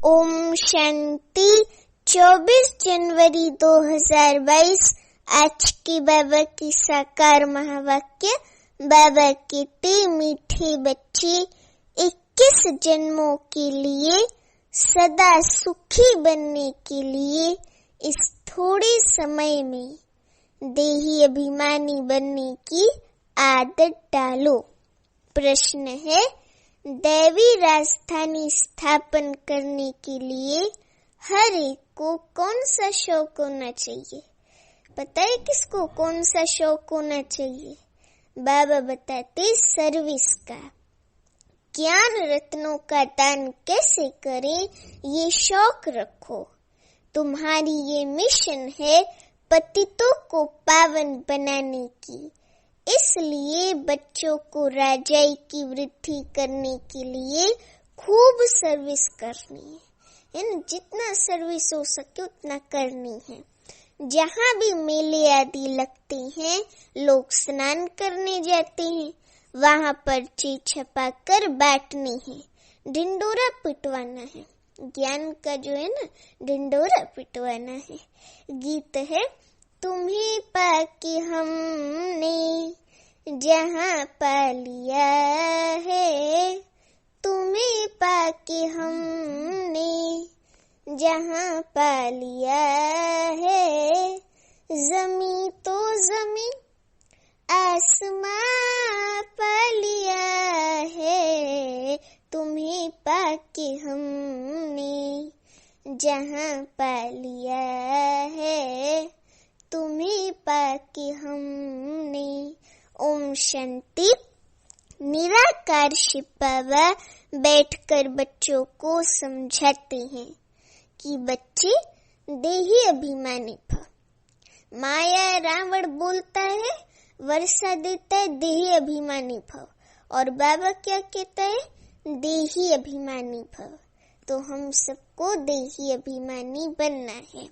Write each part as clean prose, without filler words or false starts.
ओम शांति। 24 जनवरी 2022 आज की बाबा की साकार महावाक्य। बाबा कहते मीठे बच्चे 21 जन्मों के लिए सदा सुखी बनने के लिए इस थोड़े समय में देही अभिमानी बनने की आदत डालो। प्रश्न है, दैवी राजधानी स्थापन करने के लिए हर एक को कौन सा शौक होना चाहिए? पता है किसको कौन सा शौक होना चाहिए? बाबा बताते सर्विस का। ज्ञान रत्नों का दान कैसे करें ये शौक रखो। तुम्हारी ये मिशन है पतितों को पावन बनाने की। इसलिए बच्चों को राजाई की वृद्धि करने के लिए खूब सर्विस करनी है ना। जितना सर्विस हो सके उतना करनी है। जहाँ भी मेले आदि लगते हैं, लोग स्नान करने जाते हैं, वहाँ पर्ची छपा कर बांटनी है, ढिंडोरा पिटवाना है। ज्ञान का जो है ना, ढिंडोरा पिटवाना है। गीत है, तुम्हें पाके हमने जहाँ पा लिया है, तुम्हें पाके हमने जहाँ पा लिया है। ज़मीं तो ज़मीं आसमां पा लिया है, तुम्हें पाके हमने जहाँ पा लिया है, तुम्हें पाके हमने। ओम शांति। निराकार शिव बाबा बैठकर बच्चों को समझाते हैं कि बच्चे देही अभिमानी भव। माया रावण बोलता है, वर्षा देता है, देही अभिमानी भव। और बाबा क्या कहता है? देही अभिमानी भव। तो हम सबको देही अभिमानी बनना है।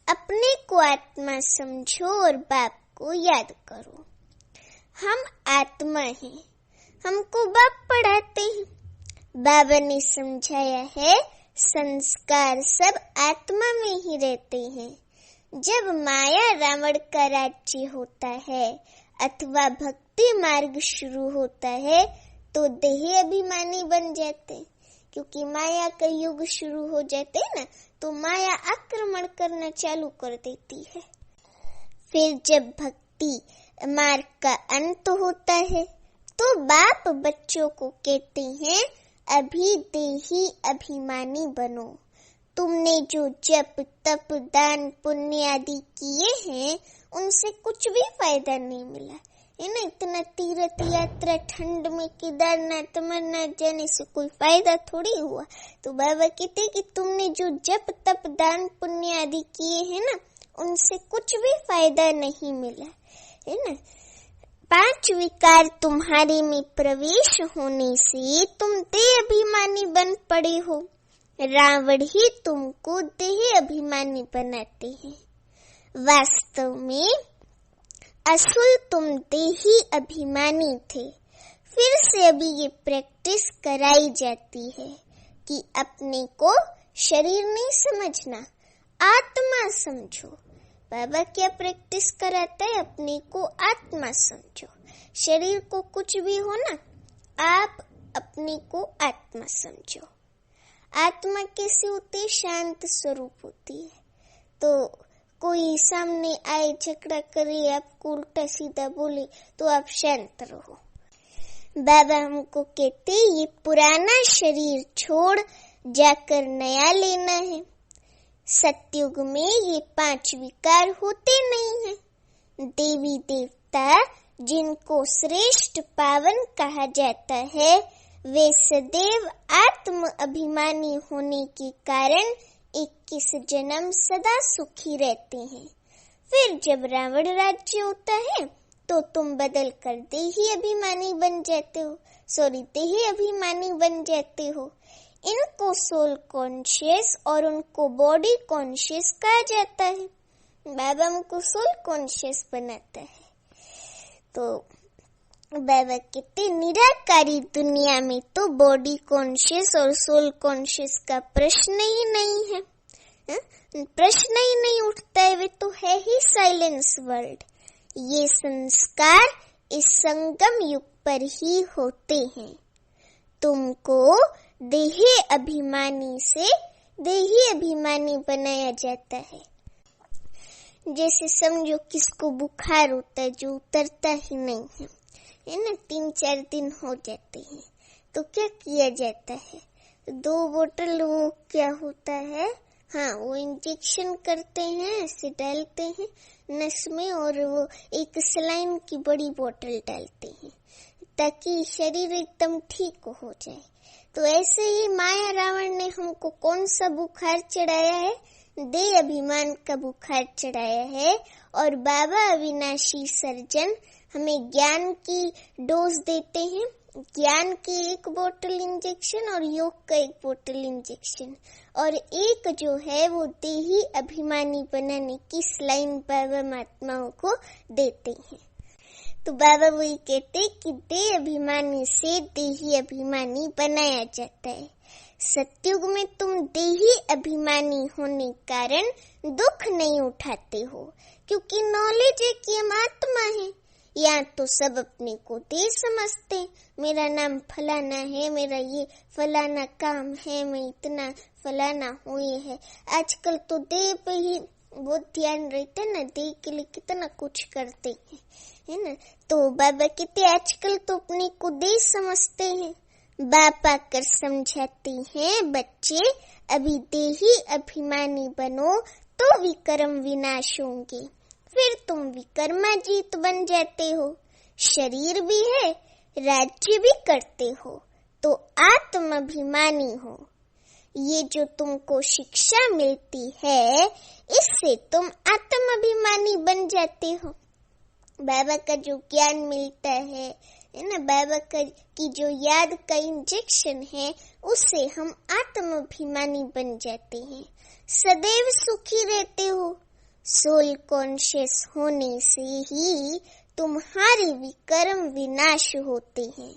अपने को आत्मा समझो और बाप को याद करो। हम आत्मा हैं, हमको बाप पढ़ाते हैं। बाबा ने समझाया है, संस्कार सब आत्मा में ही रहते हैं। जब माया रावण का राज्य होता है अथवा भक्ति मार्ग शुरू होता है तो देह अभिमानी बन जाते हैं। क्योंकि माया का युग शुरू हो जाते हैं ना, तो माया आक्रमण करना चालू कर देती है। फिर जब भक्ति मार्ग का अंत होता है तो बाप बच्चों को कहते हैं, अभी देही अभिमानी बनो। तुमने जो जप तप दान पुण्य आदि किए हैं उनसे कुछ भी फायदा नहीं मिला है ना। इतना तीर्थ यात्रा ठंड में केदारनाथ अमरनाथ जाने से कोई फायदा थोड़ी हुआ। तो बाबा कहते कि तुमने जो जप तप दान पुण्य आदि किए हैं ना, उनसे कुछ भी फायदा नहीं मिला है ना। 5 विकार तुम्हारे में प्रवेश होने से तुम देह अभिमानी बन पड़े हो। रावण ही तुमको देह अभिमानी बनाते हैं। वास्तव में असुल तुम देही अभिमानी थे। फिर से अभी ये प्रैक्टिस कराई जाती है कि अपने को शरीर नहीं समझना, आत्मा समझो। बाबा क्या प्रैक्टिस कराता है? अपने को आत्मा समझो। शरीर को कुछ भी हो ना, आप अपने को आत्मा समझो। आत्मा कैसे होती है? शांत स्वरूप होती है। तो कोई सामने आए झगड़ा करे, आपको उल्टा सीधा बोले तो आप शांत रहो। बाबा हमको कहते ये पुराना शरीर छोड़ जाकर नया लेना है। सतयुग में ये 5 विकार होते नहीं हैं। देवी देवता जिनको श्रेष्ठ पावन कहा जाता है, वे सदैव आत्म अभिमानी होने के कारण 21 जन्म सदा सुखी रहते हैं। फिर जब रावण राज्य होता है तो तुम बदल कर देही अभिमानी बन जाते हो, देही अभिमानी बन जाते हो। इनको सोल कॉन्शियस और उनको बॉडी कॉन्शियस कहा जाता है। बाबा हमको सोल कॉन्शियस बनाता है। तो बाबा कहते निराकारी दुनिया में तो बॉडी कॉन्शियस और सोल कॉन्शियस का प्रश्न ही नहीं है, प्रश्न ही नहीं उठता है। वे तो है ही साइलेंस वर्ल्ड। ये संस्कार इस संगम युग पर ही होते हैं। तुमको देही अभिमानी से देही अभिमानी बनाया जाता है। जैसे समझो किसको बुखार होता है जो उतरता ही नहीं है ना, 3-4 दिन हो जाते हैं, तो क्या किया जाता है? 2 बोतल वो क्या होता है, हाँ वो इंजेक्शन करते हैं, ऐसे डालते हैं नस में, और वो एक सलाइन की बड़ी बोतल डालते हैं ताकि शरीर एकदम ठीक हो जाए। तो ऐसे ही माया रावण ने हमको कौन सा बुखार चढ़ाया है? देह अभिमान का बुखार चढ़ाया है। और बाबा अविनाशी सर्जन हमें ज्ञान की डोज देते हैं, ज्ञान की 1 बोतल इंजेक्शन और योग का 1 बोतल इंजेक्शन, और एक जो है वो देही अभिमानी बनाने की स्लाइन बाबा महात्माओं को देते हैं। तो बाबा वही कहते कि देह अभिमानी से देही अभिमानी बनाया जाता है। सत्युग में तुम देही अभिमानी होने कारण दुख नहीं उठाते हो, क्योंकि नॉलेज है कि हम आत्मा है। यहाँ तो सब अपने को देह समझते, मेरा नाम फलाना है, मेरा ये फलाना काम है, मैं इतना फलाना हुए है। आजकल तो देह पे ही बहुत ध्यान रहता है ना, देह के लिए कितना कुछ करते हैं, है ना। तो बाबा कहते आजकल तो अपने को देह समझते हैं। बाप आकर समझाते हैं, बच्चे अभी देही अभिमानी बनो तो विक्रम विनाश होंगे, फिर तुम विक्रमाजीत बन जाते हो। शरीर भी है, राज्य भी करते हो, तो आत्माभिमानी हो। ये जो तुमको शिक्षा मिलती है, इससे तुम आत्माभिमानी बन जाते हो। बाबा का जो ज्ञान मिलता है ना, बाबा की जो याद का इंजेक्शन है, उससे हम आत्माभिमानी बन जाते हैं। सदैव सुखी रहते हो। सोल कॉन्शियस होने से ही तुम्हारे विक्रम विनाश होते हैं।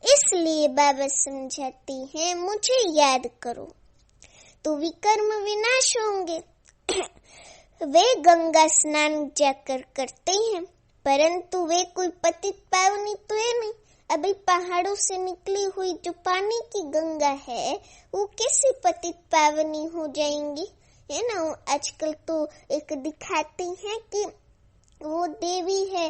इसलिए बाबा समझाते हैं मुझे याद करो तो विक्रम विनाश होंगे। वे गंगा स्नान जाकर करते हैं, परंतु वे कोई पतित पावनी तो है नहीं। अभी पहाड़ों से निकली हुई जो पानी की गंगा है, वो कैसे पतित पावनी हो जाएंगी, है ना। आजकल तो एक दिखाते हैं कि वो देवी है,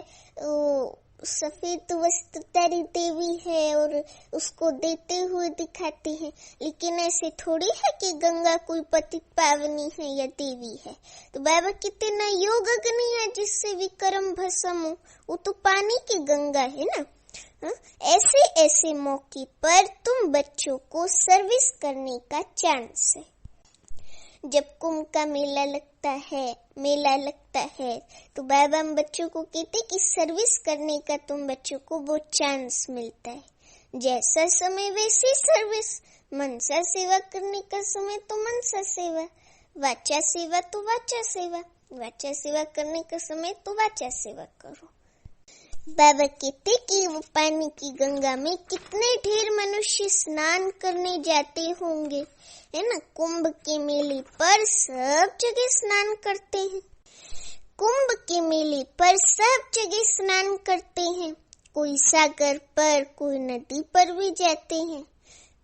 सफेद वस्त्रधारी देवी है, और उसको देते हुए दिखाते हैं। लेकिन ऐसे थोड़ी है कि गंगा कोई पतित पावनी है या देवी है। तो बाबा कहते ना योग अग्नि है जिससे विक्रम भस्म हो, वो तो पानी की गंगा है ना। ऐसे ऐसे मौके पर तुम बच्चों को सर्विस करने का चांस है। जब कुंभ का मेला लगता है तो बाबा हम बच्चों को कहते कि सर्विस करने का तुम बच्चों को वो चांस मिलता है। जैसा समय वैसी सर्विस, मनसा सेवा करने का समय तो मनसा सेवा, वाचा सेवा तो वाचा सेवा, वाचा सेवा करने का समय तो वाचा सेवा करो। बाबा कहते कि वो पानी की गंगा में कितने ढेर मनुष्य स्नान करने जाते होंगे, है ना। कुंभ के मेले पर सब जगह स्नान करते हैं। कुंभ के मेले पर सब जगह स्नान करते हैं। कोई सागर पर, कोई नदी पर भी जाते हैं।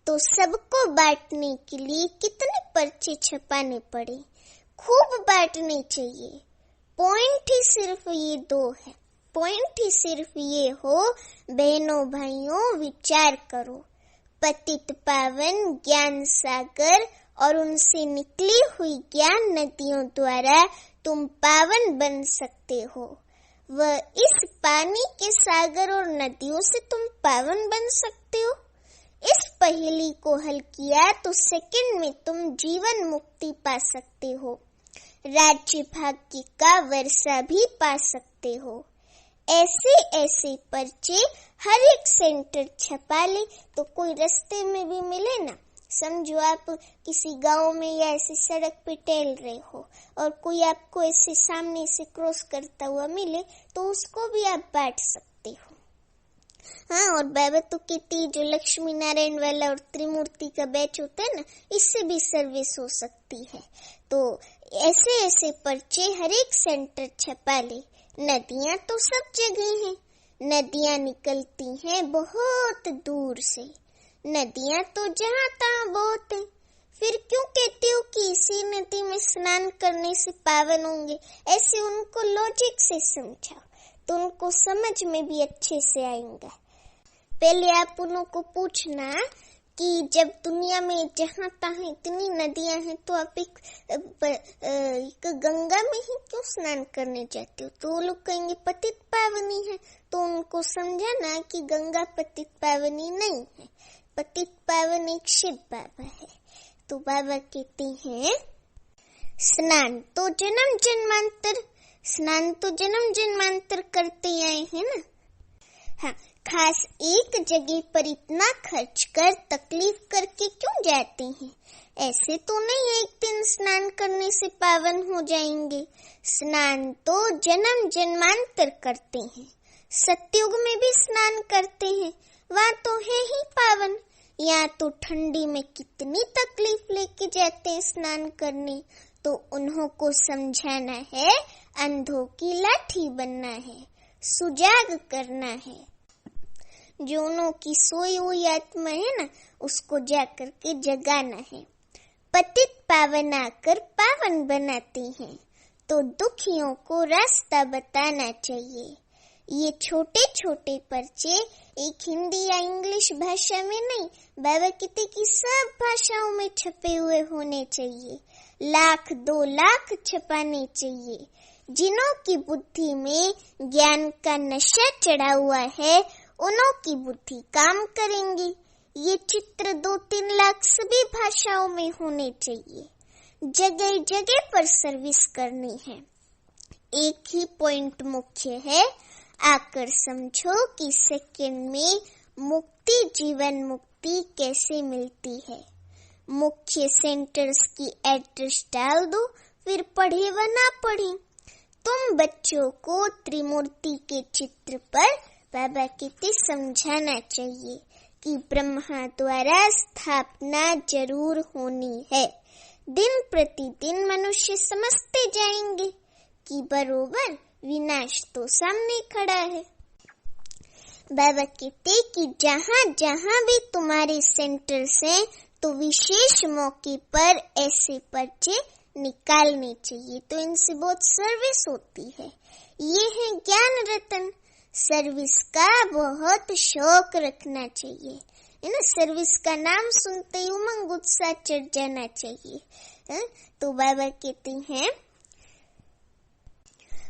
तो सबको बांटने के लिए कितने पर्चे छपाने पड़े। खूब बांटने चाहिए। पॉइंट ही सिर्फ ये 2 है। पॉइंट ही सिर्फ ये हो, बहनों भाइयों विचार करो। पतित पावन ज्ञान सागर और उनसे निकली हुई ज्ञान नदियों द्वारा तुम पावन बन सकते हो। वह इस पानी के सागर और नदियों से तुम पावन बन सकते हो। इस पहेली को हल किया तो सेकंड में तुम जीवन मुक्ति पा सकते हो। राज्य भाग्य का वर्षा भी पा सकते हो। ऐसे ऐसे पर्चे हर एक सेंटर छपा ले तो कोई रास्ते में भी मिले ना। समझो आप किसी गांव में या ऐसी सड़क पे टहल रहे हो और कोई आपको ऐसे सामने से क्रॉस करता हुआ मिले तो उसको भी आप बांट सकते हो। हाँ, और बाबा तो कहती जो लक्ष्मी नारायण वाला और त्रिमूर्ति का बैच होता है ना, इससे भी सर्विस हो सकती है। तो ऐसे ऐसे पर्चे हर एक सेंटर छपा ले। नदियां तो सब जगह हैं, नदियां निकलती हैं बहुत दूर से, नदियां तो जहाँ तहाँ बहुत है। फिर क्यों कहती हो कि इसी नदी में स्नान करने से पावन होंगे? ऐसे उनको लॉजिक से समझाओ तो उनको समझ में भी अच्छे से आएगा। पहले आप उनको पूछना कि जब दुनिया में जहाँ तहाँ इतनी नदियां हैं तो आप एक गंगा में ही क्यों स्नान करने जाते हो? तो वो लोग कहेंगे पतित पावनी है। तो उनको समझाना कि गंगा पतित पावनी नहीं है, पतित पावन एक शिव बाबा है। तो बाबा कहते हैं स्नान तो जन्म जन्मांतर करते आए हैं ना। हाँ, खास एक जगह पर इतना खर्च कर तकलीफ करके क्यों जाते हैं? ऐसे तो नहीं एक दिन स्नान करने से पावन हो जाएंगे। स्नान तो जन्म जन्मांतर करते हैं। सतयुग में भी स्नान करते हैं, वहाँ तो है ही पावन। यहाँ तो ठंडी में कितनी तकलीफ लेके जाते हैं स्नान करने। तो उन्हों को समझाना है, अंधों की लाठी बनना है, सुजाग करना है। जो उन्हों की सोई हुई आत्मा है ना, उसको जाकर के जगाना है। पतित पावन आकर पावन बनाते हैं, तो दुखियों को रास्ता बताना चाहिए। ये छोटे छोटे पर्चे एक हिंदी या इंग्लिश भाषा में नहीं, बाबा कहते कि सब भाषाओं में छपे हुए होने चाहिए। 1,00,000 2,00,000 छपाने चाहिए। जिन्हों की बुद्धि में ज्ञान का नशा चढ़ा हुआ है, उन्हों की बुद्धि काम करेंगी। ये चित्र 2-3 लाख सभी भाषाओं में होने चाहिए। जगह जगह पर सर्विस करनी है। एक ही पॉइंट मुख्य है, आकर समझो कि सेकंड में मुक्ति, जीवन मुक्ति कैसे मिलती है। मुख्य सेंटर्स की एड्रेस डाल दो, फिर पढ़े व ना पढ़े। तुम बच्चों को त्रिमूर्ति के चित्र पर बाबा कहते समझाना चाहिए कि ब्रह्मा द्वारा स्थापना जरूर होनी है। दिन प्रतिदिन मनुष्य समझते जाएंगे कि बरोबर विनाश तो सामने खड़ा है। बाबा कहते कि जहाँ जहाँ भी तुम्हारे सेंटर्स हैं, तो विशेष मौके पर ऐसे पर्चे निकालने चाहिए। तो इनसे बहुत सर्विस होती है। ये है ज्ञान रतन। सर्विस का बहुत शौक रखना चाहिए, है ना। सर्विस का नाम सुनते ही उमंग उत्साह चढ़ जाना चाहिए, है? तो बाबा कहते हैं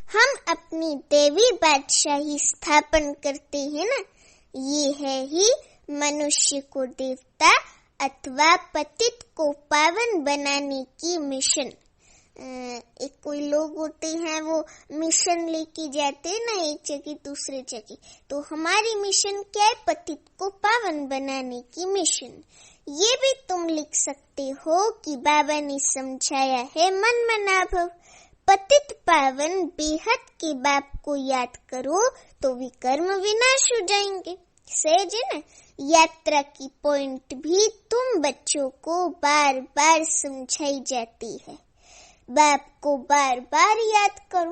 हम अपनी देवी बादशाही स्थापन करते हैं ना, ये है ही मनुष्य को देवता अथवा पतित को पावन बनाने की मिशन। एक कोई लोग होते हैं वो मिशन लेके जाते हैं ना एक जगह दूसरे जगह, तो हमारी मिशन क्या है? पतित को पावन बनाने की मिशन। ये भी तुम लिख सकते हो कि बाबा ने समझाया है मन मनाभव। पतित पावन बेहद के बाप को याद करो तो विकर्म विनाश हो जाएंगे। सहज है ना। यात्रा की पॉइंट भी तुम बच्चों को बार बार समझाई जाती है। बाप को बार बार याद करो,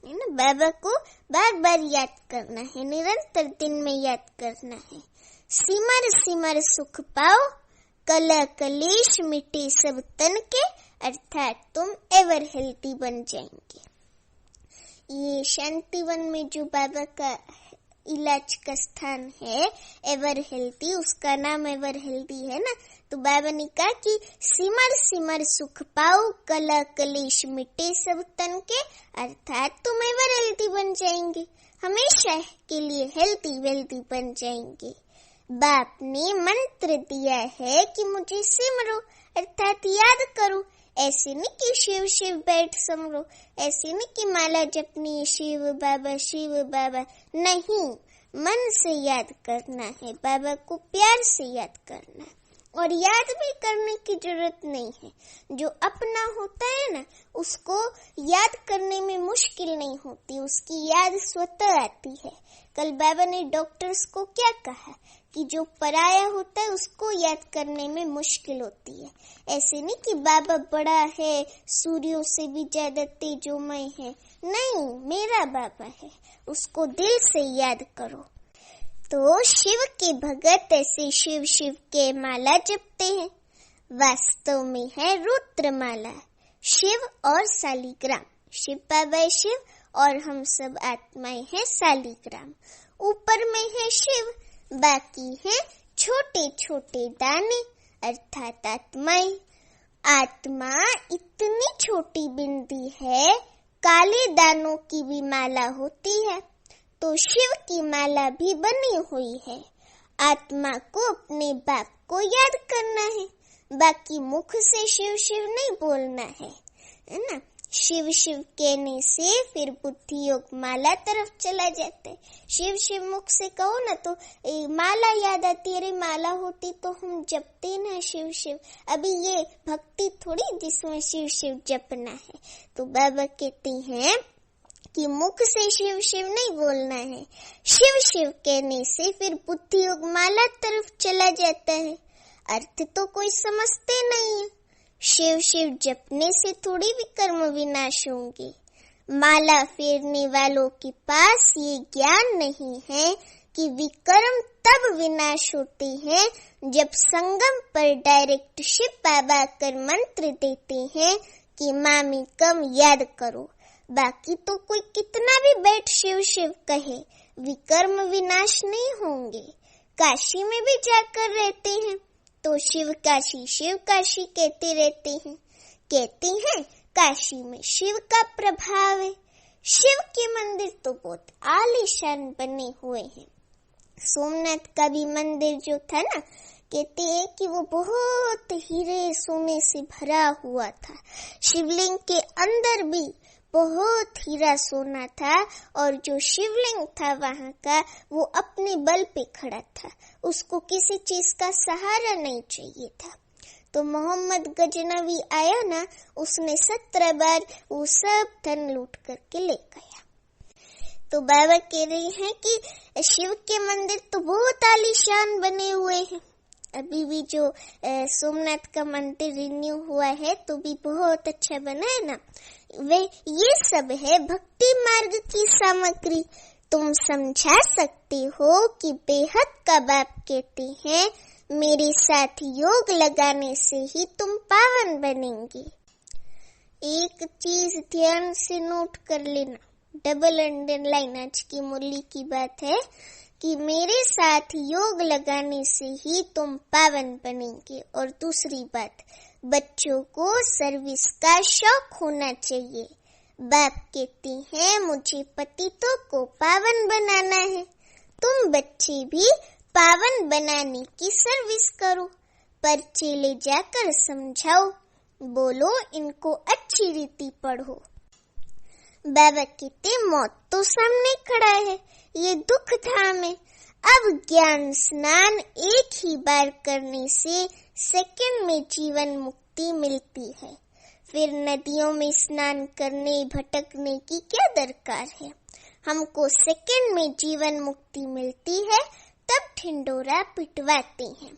है ना। बाबा को बार बार याद करना है, निरंतर दिन में याद करना है। सिमर सिमर सुख पाओ, कला कलेश मिटे सब तन के, अर्थात तुम एवर हेल्थी बन जाएंगे। ये शांतिवन में जो बाबा का इलाज का स्थान है एवर हेल्थी, उसका नाम एवर हेल्थी है ना। तो बाबा ने कहा कि सिमर सिमर सुख पाओ, कला कलेश मिटे सब तन के, अर्थात तुम एवर हेल्थी बन जाएंगे। हमेशा के लिए हेल्थी वेल्थी बन जाएंगे। बाप ने मंत्र दिया है कि मुझे सिमरो, अर्थात याद करो। ऐसे नहीं कि शिव शिव बैठ समरो, ऐसे नहीं कि माला जपनी शिव बाबा, नहीं। मन से याद करना है, बाबा को प्यार से याद करना। और याद भी करने की जरूरत नहीं है। जो अपना होता है ना, उसको याद करने में मुश्किल नहीं होती, उसकी याद स्वतः आती है। कल बाबा ने डॉक्टर्स को क्या कहा कि जो पराया होता है उसको याद करने में मुश्किल होती है। ऐसे नहीं कि बाबा बड़ा है, सूर्यों से भी ज्यादा तेजोमय है, नहीं, मेरा बाबा है, उसको दिल से याद करो। तो शिव के भगत ऐसे शिव शिव के माला जपते हैं, वास्तव में है रुद्रमाला। शिव और शालिग्राम, शिव बाबा शिव और हम सब आत्माएं हैं शालिग्राम। ऊपर में है शिव, बाकी है छोटे छोटे दाने अर्थात आत्माएं। आत्मा इतनी छोटी बिंदी है, काले दानों की भी माला होती है, तो शिव की माला भी बनी हुई है। आत्मा को अपने बाप को याद करना है, बाकी मुख से शिव शिव नहीं बोलना है ना। शिव शिव कहने से फिर बुद्धि योग माला तरफ चला जाता है। शिव शिव मुख से कहो ना तो माला याद आती है, अरे माला होती तो हम जपते ना शिव शिव। अभी ये भक्ति थोड़ी जिसमें शिव शिव जपना है। तो बाबा कहते हैं कि मुख से शिव शिव नहीं बोलना है, शिव शिव कहने से फिर बुद्धि योग माला तरफ चला जाता है। अर्थ तो कोई समझते नहीं है। शिव शिव जपने से थोड़ी विकर्म विनाश होंगे। माला फेरने वालों के पास ये ज्ञान नहीं है कि विकर्म तब विनाश होते हैं जब संगम पर डायरेक्ट शिव बाबा कर मंत्र देते हैं कि मामी कम याद करो। बाकी तो कोई कितना भी बैठ शिव शिव कहे, विकर्म विनाश नहीं होंगे। काशी में भी जाकर रहते हैं तो शिव काशी कहते रहते हैं। कहते हैं काशी में शिव का प्रभाव है। शिव के मंदिर तो बहुत आलीशान बने हुए हैं। सोमनाथ का भी मंदिर जो था ना, कहते हैं कि वो बहुत हीरे सोने से भरा हुआ था। शिवलिंग के अंदर भी बहुत हीरा सोना था और जो शिवलिंग था वहाँ का वो अपने बल पे खड़ा था, उसको किसी चीज का सहारा नहीं चाहिए था। तो मोहम्मद गजनवी आया ना, उसने 17 बार वो सब धन लूट करके ले गया। तो बाबा कह रहे हैं कि शिव के मंदिर तो बहुत आलीशान बने हुए हैं। अभी भी जो सोमनाथ का मंदिर रिन्यू हुआ है तो भी बहुत अच्छा बना है ना। वे ये सब है भक्ति मार्ग की सामग्री। तुम समझा सकते हो कि बेहद का बाप कहते हैं मेरे साथ योग लगाने से ही तुम पावन बनेंगे। एक चीज ध्यान से नोट कर लेना, डबल अंडरलाइन, आज की मुरली की बात है कि मेरे साथ योग लगाने से ही तुम पावन बनेंगे। और दूसरी बात, बच्चों को सर्विस का शौक होना चाहिए। बाप कहते हैं मुझे पतितों को पावन बनाना है, तुम बच्चे भी पावन बनाने की सर्विस करो। पर्चे ले जाकर समझाओ, बोलो इनको अच्छी रीति पढ़ो। बाबा कहते मौत तो सामने खड़ा है, ये दुख धाम है। अब ज्ञान स्नान एक ही बार करने से सेकंड में जीवन मुक्ति मिलती है। फिर नदियों में स्नान करने भटकने की क्या दरकार है। हमको सेकंड में जीवन मुक्ति मिलती है, तब ढिंडोरा पिटवाते हैं।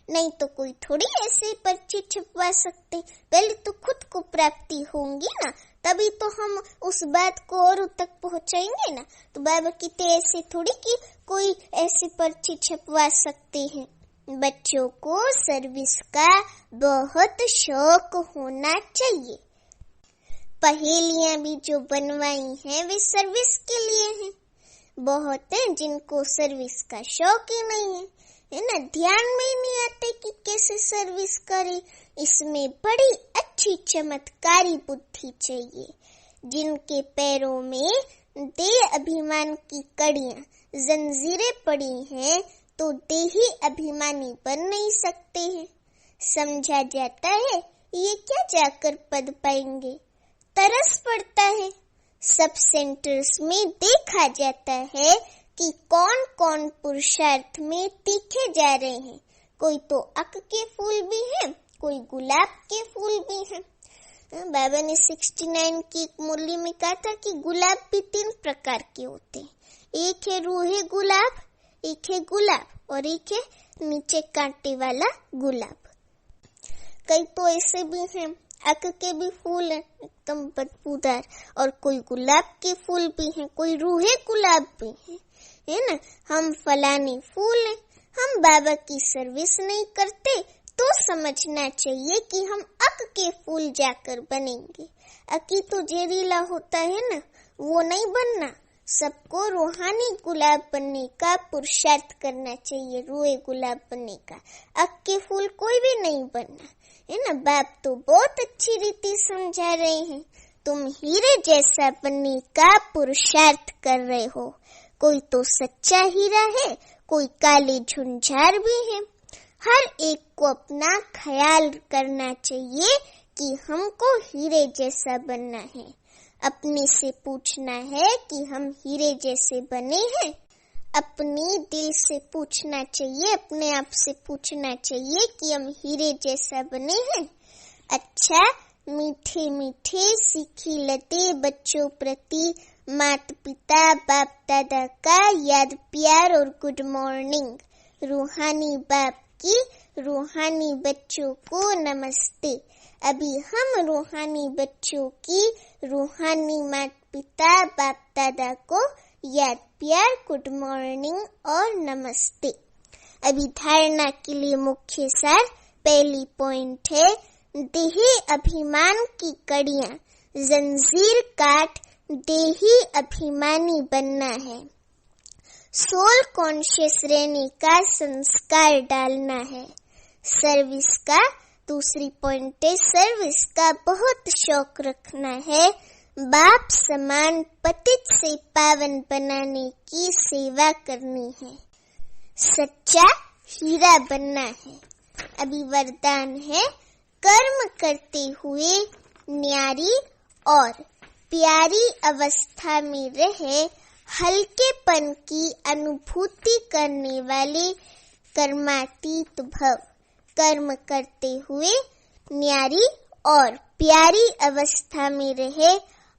नहीं तो कोई थोड़ी ऐसे पर्चे छपवा सकते। पहले तो खुद को प्राप्ति होंगी ना, तभी तो हम उस बात को और तक पहुंचाएंगे ना। तो बाबा कहते ऐसे थोड़ी कि कोई ऐसे पर्चे छपवा सकते हैं। बच्चों को सर्विस का बहुत शौक होना चाहिए। पहेलियां भी जो बनवाई हैं वे सर्विस के लिए हैं। बहुत है जिनको सर्विस का शौक ही नहीं है ना, ध्यान में ही नहीं आते कि कैसे सर्विस करे। इसमें बड़ी अच्छी चमत्कारी बुद्धि चाहिए। जिनके पैरों में देह अभिमान की कड़ियां जंजीरें पड़ी हैं तो देही अभिमानी बन नहीं सकते हैं। समझा जाता है ये क्या जाकर पद पाएंगे, तरस पड़ता है। सब सेंटर्स में देखा जाता है कि कौन कौन पुरुषार्थ में तीखे जा रहे हैं, कोई तो अक के फूल भी हैं, कोई गुलाब के फूल भी हैं। बाबा ने 69 की मुरली में कहा था कि गुलाब भी 3 प्रकार के होते हैं। एक है रूहे गुलाब, एक है गुलाब और एक है नीचे कांटे वाला गुलाब। कई तो ऐसे भी हैं अक के भी फूल हैं एकदम बदबूदार, और कोई गुलाब के फूल भी हैं, कोई रूहे गुलाब भी हैं, है ना। हम फलाने फूल हैं, हम बाबा की सर्विस नहीं करते तो समझना चाहिए कि हम अक के फूल जाकर बनेंगे। अकी तो जहरीला होता है ना, वो नहीं बनना। सबको रूहानी गुलाब बनने का पुरुषार्थ करना चाहिए, रूहे गुलाब बनने का। अक के फूल कोई भी नहीं बनना, है ना। बाप तो बहुत अच्छी रीति समझा रहे हैं, तुम हीरे जैसा बनने का पुरुषार्थ कर रहे हो। कोई तो सच्चा हीरा है, कोई काले झुंझार भी है। हर एक को अपना ख्याल करना चाहिए कि हमको हीरे जैसा बनना है। अपने से पूछना है कि हम हीरे जैसे बने हैं। अपने दिल से पूछना चाहिए, अपने आप से पूछना चाहिए कि हम हीरे जैसा बने हैं। अच्छा, मीठे मीठे सीखी लते बच्चों प्रति माता पिता बाप दादा का याद प्यार और गुड मॉर्निंग। रूहानी बाप की रूहानी बच्चों को नमस्ते। अभी हम रूहानी बच्चों की रूहानी माता पिता बाप दादा को याद प्यार गुड मॉर्निंग और नमस्ते। अभी धारणा के लिए मुख्य सार पहली पॉइंट है, देही अभिमान की कड़ियां जंजीर काट देही अभिमानी बनना है। सोल कॉन्शियस रहने का संस्कार डालना है। सर्विस का दूसरी पॉइंट है, सर्विस का बहुत शौक रखना है। बाप समान पतित से पावन बनाने की सेवा करनी है। सच्चा हीरा बनना है। अभी वरदान है, कर्म करते हुए न्यारी और प्यारी अवस्था में रहे हल्केपन की अनुभूति करने वाले कर्मातीत भव। कर्म करते हुए न्यारी और प्यारी अवस्था में रहे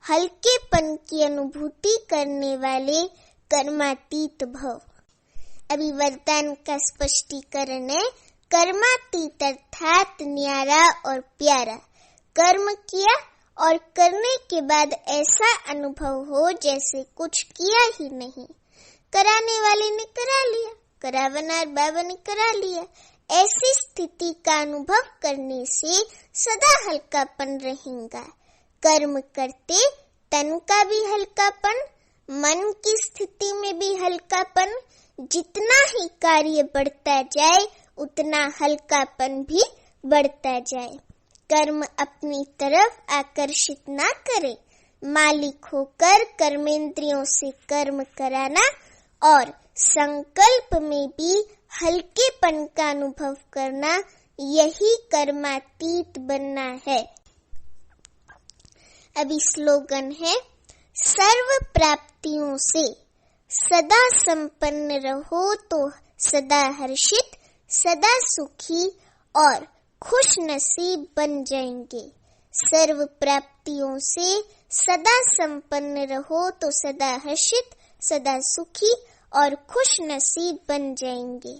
हल्केपन की अनुभूति करने वाले कर्मातीत भव। अभी वरदान का स्पष्टीकरण है, कर्मातीत अर्थात न्यारा और प्यारा। कर्म किया और करने के बाद ऐसा अनुभव हो जैसे कुछ किया ही नहीं। कराने वाले ने करा लिया, करावनार बाबा ने करा लिया। ऐसी स्थिति का अनुभव करने से सदा हल्कापन रहेगा। कर्म करते तन का भी हल्कापन, मन की स्थिति में भी हल्कापन। जितना ही कार्य बढ़ता जाए उतना हल्कापन भी बढ़ता जाए। कर्म अपनी तरफ आकर्षित ना करे। मालिक होकर कर्मेंद्रियों से कर्म कराना और संकल्प में भी हल्केपन का अनुभव करना, यही कर्मातीत बनना है। अभी स्लोगन है, सर्व प्राप्तियों से सदा संपन्न रहो तो सदा हर्षित, सदा सुखी और खुश नसीब बन जाएंगे। सर्व प्राप्तियों से सदा संपन्न रहो तो सदा हर्षित, सदा सुखी और खुश नसीब बन जाएंगे।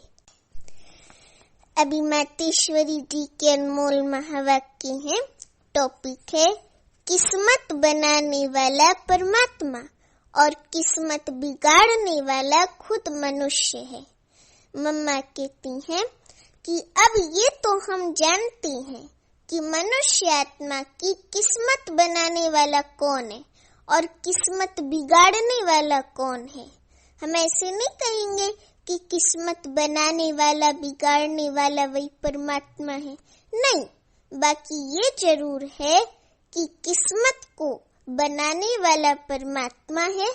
अभी मातेश्वरी जी के अनमोल महावाक्य हैं। टॉपिक है, किस्मत बनाने वाला परमात्मा और किस्मत बिगाड़ने वाला खुद मनुष्य है। मम्मा कहती हैं कि अब ये तो हम जानते हैं कि मनुष्य आत्मा की किस्मत बनाने वाला कौन है और किस्मत बिगाड़ने वाला कौन है। हम ऐसे नहीं कहेंगे कि किस्मत बनाने वाला बिगाड़ने वाला वही परमात्मा है, नहीं। बाकी ये जरूर है कि किस्मत को बनाने वाला परमात्मा है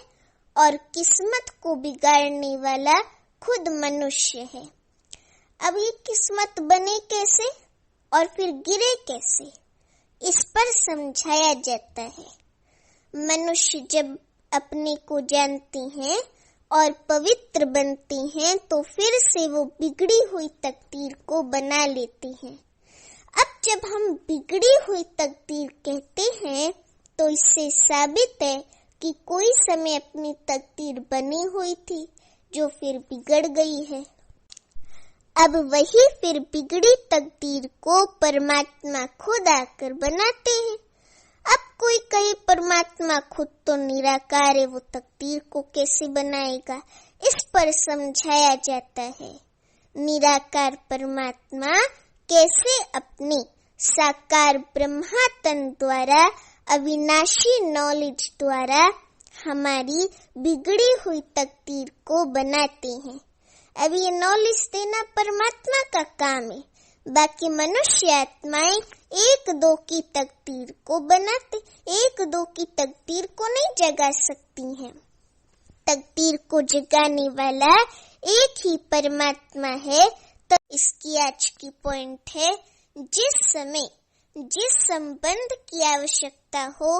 और किस्मत को बिगाड़ने वाला खुद मनुष्य है। अब ये किस्मत बने कैसे और फिर गिरे कैसे, इस पर समझाया जाता है। मनुष्य जब अपने को जानते हैं और पवित्र बनते हैं तो फिर से वो बिगड़ी हुई तकदीर को बना लेते हैं। अब जब हम बिगड़ी हुई तकदीर कहते हैं तो इससे साबित है कि कोई समय अपनी तकदीर बनी हुई थी जो फिर बिगड़ गई है। अब वही फिर बिगड़ी तकदीर को परमात्मा खुद आकर बनाते हैं। अब कोई कहे परमात्मा खुद तो निराकार है, वो तकदीर को कैसे बनाएगा? इस पर समझाया जाता है निराकार परमात्मा कैसे अपने साकार ब्रह्मातन द्वारा अविनाशी नॉलेज द्वारा हमारी बिगड़ी हुई तकदीर को बनाते हैं। अब ये नॉलेज देना परमात्मा का काम है, बाकी मनुष्य आत्माएं एक दो की तकदीर को बनाते, एक दो की तकदीर को नहीं जगा सकती हैं। तकदीर को जगाने वाला एक ही परमात्मा है। तो इसकी आज की पॉइंट है, जिस समय जिस संबंध की आवश्यकता हो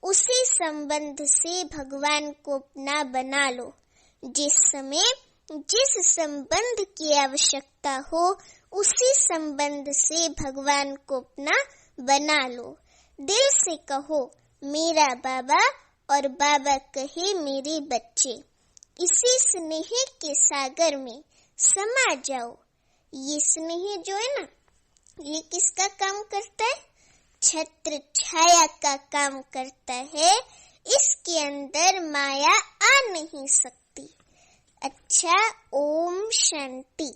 उसी संबंध से भगवान को अपना बना लो। जिस समय जिस संबंध की आवश्यकता हो उसी संबंध से भगवान को अपना बना लो। दिल से कहो मेरा बाबा और बाबा कहे मेरे बच्चे। इसी स्नेह के सागर में समा जाओ। ये स्नेह जो है ना, ये किसका काम करता है? छत्र छाया का काम करता है। इसके अंदर माया आ नहीं सकती। अच्छा, ओम शांति।